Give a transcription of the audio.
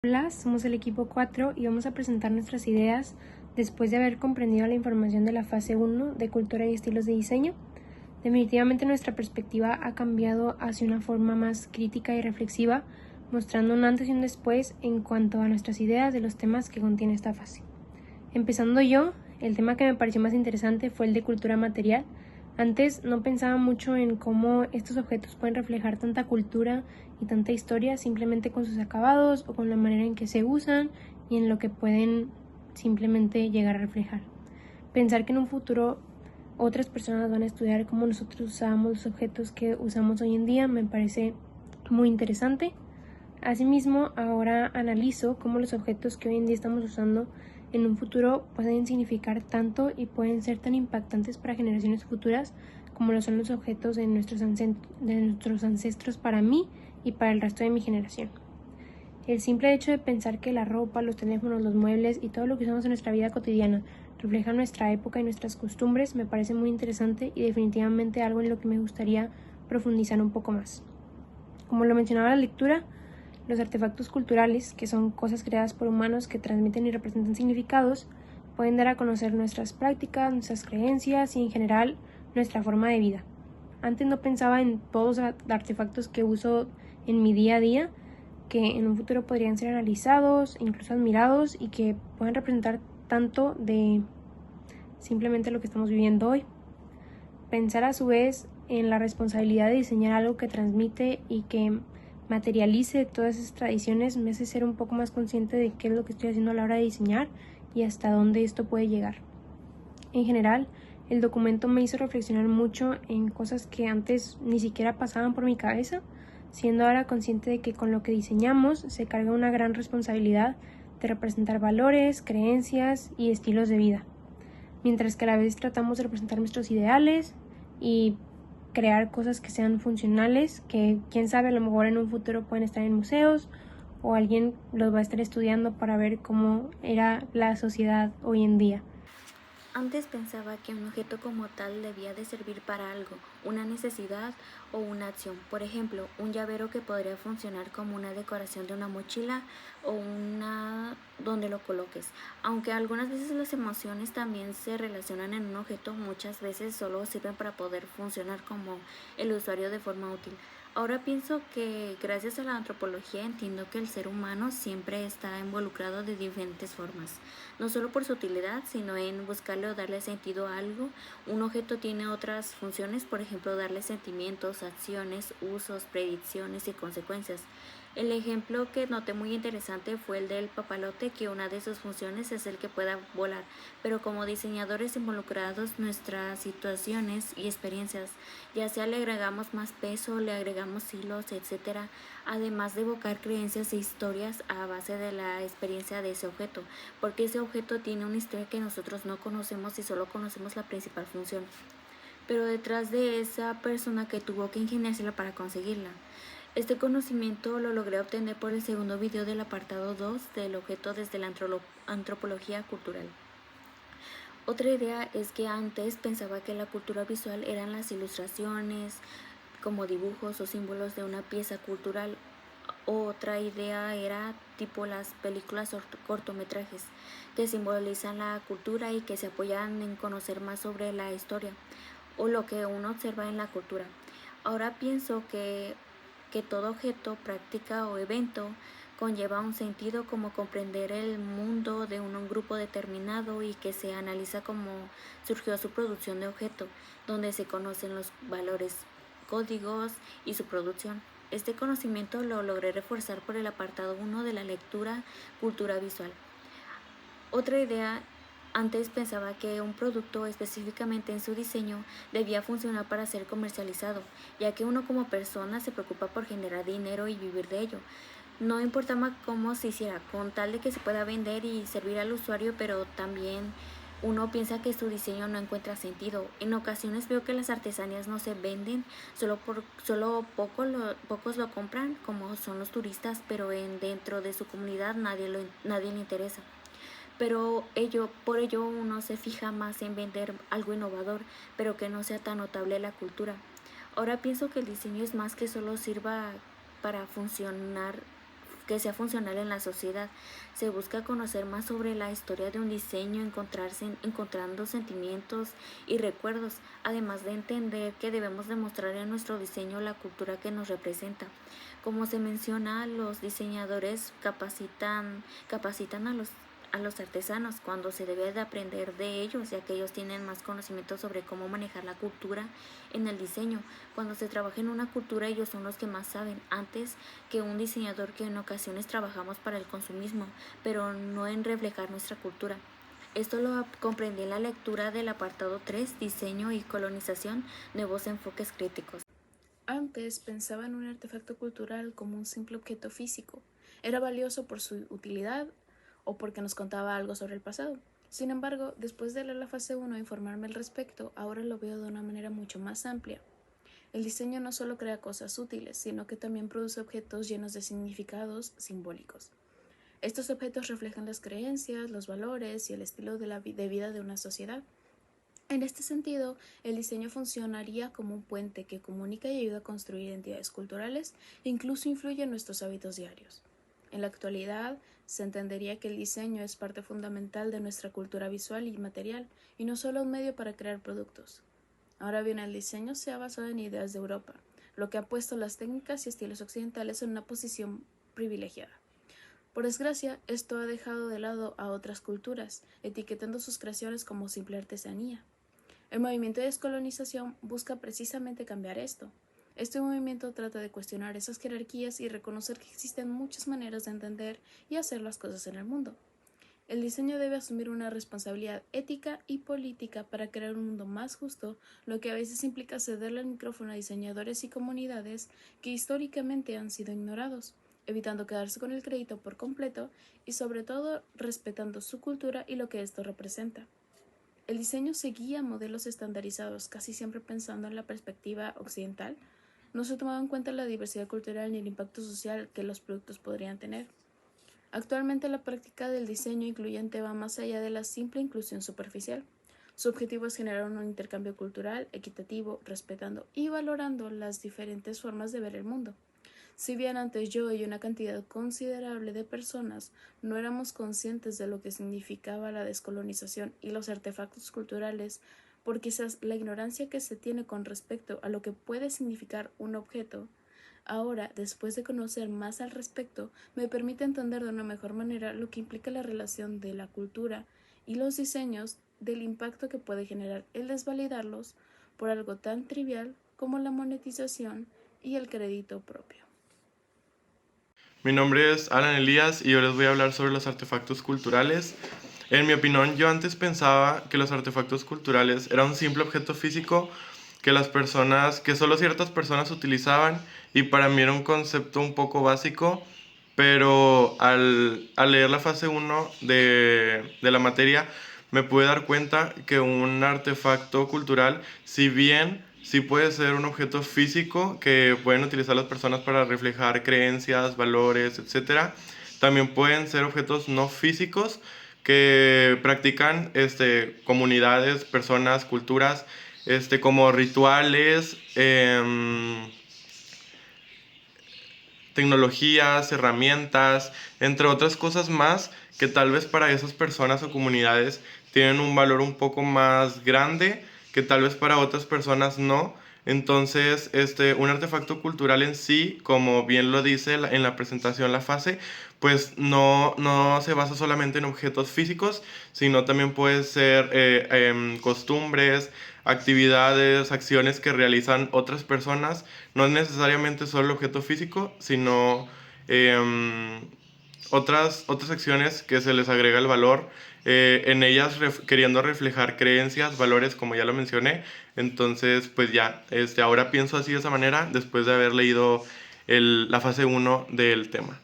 Hola, somos el equipo 4 y vamos a presentar nuestras ideas después de haber comprendido la información de la fase 1 de cultura y estilos de diseño. Definitivamente nuestra perspectiva ha cambiado hacia una forma más crítica y reflexiva, mostrando un antes y un después en cuanto a nuestras ideas de los temas que contiene esta fase. Empezando yo, el tema que me pareció más interesante fue el de cultura material. Antes no pensaba mucho en cómo estos objetos pueden reflejar tanta cultura y tanta historia simplemente con sus acabados o con la manera en que se usan y en lo que pueden simplemente llegar a reflejar. Pensar que en un futuro otras personas van a estudiar cómo nosotros usamos los objetos que usamos hoy en día me parece muy interesante. Asimismo, ahora analizo cómo los objetos que hoy en día estamos usando en un futuro pueden significar tanto y pueden ser tan impactantes para generaciones futuras como lo son los objetos de nuestros ancestros para mí y para el resto de mi generación. El simple hecho de pensar que la ropa, los teléfonos, los muebles y todo lo que usamos en nuestra vida cotidiana refleja nuestra época y nuestras costumbres me parece muy interesante y definitivamente algo en lo que me gustaría profundizar un poco más. Como lo mencionaba la lectura, los artefactos culturales, que son cosas creadas por humanos que transmiten y representan significados, pueden dar a conocer nuestras prácticas, nuestras creencias y en general nuestra forma de vida. Antes no pensaba en todos los artefactos que uso en mi día a día, que en un futuro podrían ser analizados, incluso admirados y que pueden representar tanto de simplemente lo que estamos viviendo hoy. Pensar a su vez en la responsabilidad de diseñar algo que transmite y que materialice todas esas tradiciones me hace ser un poco más consciente de qué es lo que estoy haciendo a la hora de diseñar y hasta dónde esto puede llegar. En general, el documento me hizo reflexionar mucho en cosas que antes ni siquiera pasaban por mi cabeza, siendo ahora consciente de que con lo que diseñamos se carga una gran responsabilidad de representar valores, creencias y estilos de vida, mientras que a la vez tratamos de representar nuestros ideales y crear cosas que sean funcionales, que quién sabe, a lo mejor en un futuro pueden estar en museos o alguien los va a estar estudiando para ver cómo era la sociedad hoy en día. Antes pensaba que un objeto como tal debía de servir para algo, una necesidad o una acción. Por ejemplo, un llavero que podría funcionar como una decoración de una mochila o una donde lo coloques. Aunque algunas veces las emociones también se relacionan en un objeto, muchas veces solo sirven para poder funcionar como el usuario de forma útil. Ahora pienso que gracias a la antropología entiendo que el ser humano siempre está involucrado de diferentes formas, no solo por su utilidad, sino en buscarle o darle sentido a algo. Un objeto tiene otras funciones, por ejemplo, darle sentimientos, acciones, usos, predicciones y consecuencias. El ejemplo que noté muy interesante fue el del papalote, que una de sus funciones es el que pueda volar, pero como diseñadores involucrados nuestras situaciones y experiencias, ya sea le agregamos más peso, le agregamos hilos, etcétera, además de evocar creencias e historias a base de la experiencia de ese objeto, porque ese objeto tiene una historia que nosotros no conocemos y solo conocemos la principal función, pero detrás de esa persona que tuvo que ingeniársela para conseguirla. Este conocimiento lo logré obtener por el segundo video del apartado 2 del objeto desde la antropología cultural. Otra idea es que antes pensaba que la cultura visual eran las ilustraciones, como dibujos o símbolos de una pieza cultural. Otra idea era tipo las películas o cortometrajes, que simbolizan la cultura y que se apoyan en conocer más sobre la historia o lo que uno observa en la cultura. Ahora pienso que todo objeto, práctica o evento conlleva un sentido, como comprender el mundo de un grupo determinado, y que se analiza cómo surgió su producción de objeto, donde se conocen los valores, códigos y su producción. Este conocimiento lo logré reforzar por el apartado 1 de la lectura Cultura Visual. Otra idea: antes pensaba que un producto, específicamente en su diseño, debía funcionar para ser comercializado, ya que uno como persona se preocupa por generar dinero y vivir de ello. No importaba cómo se hiciera, con tal de que se pueda vender y servir al usuario, pero también uno piensa que su diseño no encuentra sentido. En ocasiones veo que las artesanías no se venden, solo pocos lo compran, como son los turistas, pero dentro de su comunidad nadie le interesa. Pero por ello uno se fija más en vender algo innovador, pero que no sea tan notable la cultura. Ahora pienso que el diseño es más que solo sirva para funcionar, que sea funcional en la sociedad. Se busca conocer más sobre la historia de un diseño, encontrando sentimientos y recuerdos, además de entender que debemos demostrar en nuestro diseño la cultura que nos representa. Como se menciona, los diseñadores capacitan a los artesanos cuando se debe de aprender de ellos, ya que ellos tienen más conocimiento sobre cómo manejar la cultura en el diseño. Cuando se trabaja en una cultura, ellos son los que más saben, antes que un diseñador, que en ocasiones trabajamos para el consumismo, pero no en reflejar nuestra cultura. Esto lo comprendí en la lectura del apartado 3, Diseño y colonización, nuevos enfoques críticos. Antes pensaba en un artefacto cultural como un simple objeto físico. Era valioso por su utilidad o porque nos contaba algo sobre el pasado. Sin embargo, después de leer la fase 1 e informarme al respecto, ahora lo veo de una manera mucho más amplia. El diseño no solo crea cosas útiles, sino que también produce objetos llenos de significados simbólicos. Estos objetos reflejan las creencias, los valores y el estilo de vida de una sociedad. En este sentido, el diseño funcionaría como un puente que comunica y ayuda a construir identidades culturales e incluso influye en nuestros hábitos diarios. En la actualidad, se entendería que el diseño es parte fundamental de nuestra cultura visual y material, y no solo un medio para crear productos. Ahora bien, el diseño se ha basado en ideas de Europa, lo que ha puesto las técnicas y estilos occidentales en una posición privilegiada. Por desgracia, esto ha dejado de lado a otras culturas, etiquetando sus creaciones como simple artesanía. El movimiento de descolonización busca precisamente cambiar esto. Este movimiento trata de cuestionar esas jerarquías y reconocer que existen muchas maneras de entender y hacer las cosas en el mundo. El diseño debe asumir una responsabilidad ética y política para crear un mundo más justo, lo que a veces implica cederle el micrófono a diseñadores y comunidades que históricamente han sido ignorados, evitando quedarse con el crédito por completo y sobre todo respetando su cultura y lo que esto representa. El diseño seguía modelos estandarizados, casi siempre pensando en la perspectiva occidental. No se tomaba en cuenta la diversidad cultural ni el impacto social que los productos podrían tener. Actualmente la práctica del diseño incluyente va más allá de la simple inclusión superficial. Su objetivo es generar un intercambio cultural equitativo, respetando y valorando las diferentes formas de ver el mundo. Si bien antes yo y una cantidad considerable de personas no éramos conscientes de lo que significaba la descolonización y los artefactos culturales, por quizás la ignorancia que se tiene con respecto a lo que puede significar un objeto, ahora, después de conocer más al respecto, me permite entender de una mejor manera lo que implica la relación de la cultura y los diseños, del impacto que puede generar el desvalidarlos por algo tan trivial como la monetización y el crédito propio. Mi nombre es Alan Elías y yo les voy a hablar sobre los artefactos culturales. En mi opinión, yo antes pensaba que los artefactos culturales eran un simple objeto físico que solo ciertas personas utilizaban, y para mí era un concepto un poco básico, pero al leer la fase 1 de la materia me pude dar cuenta que un artefacto cultural, si bien sí puede ser un objeto físico que pueden utilizar las personas para reflejar creencias, valores, etcétera, también pueden ser objetos no físicos que practican comunidades, personas, culturas, como rituales, tecnologías, herramientas, entre otras cosas más, que tal vez para esas personas o comunidades tienen un valor un poco más grande, que tal vez para otras personas no. Entonces, un artefacto cultural en sí, como bien lo dice en la presentación la fase, pues no se basa solamente en objetos físicos, sino también puede ser costumbres, actividades, acciones que realizan otras personas. No es necesariamente solo el objeto físico, sino otras acciones que se les agrega el valor, en ellas queriendo reflejar creencias, valores, como ya lo mencioné. Entonces, pues ya, ahora pienso así de esa manera, después de haber leído la fase 1 del tema.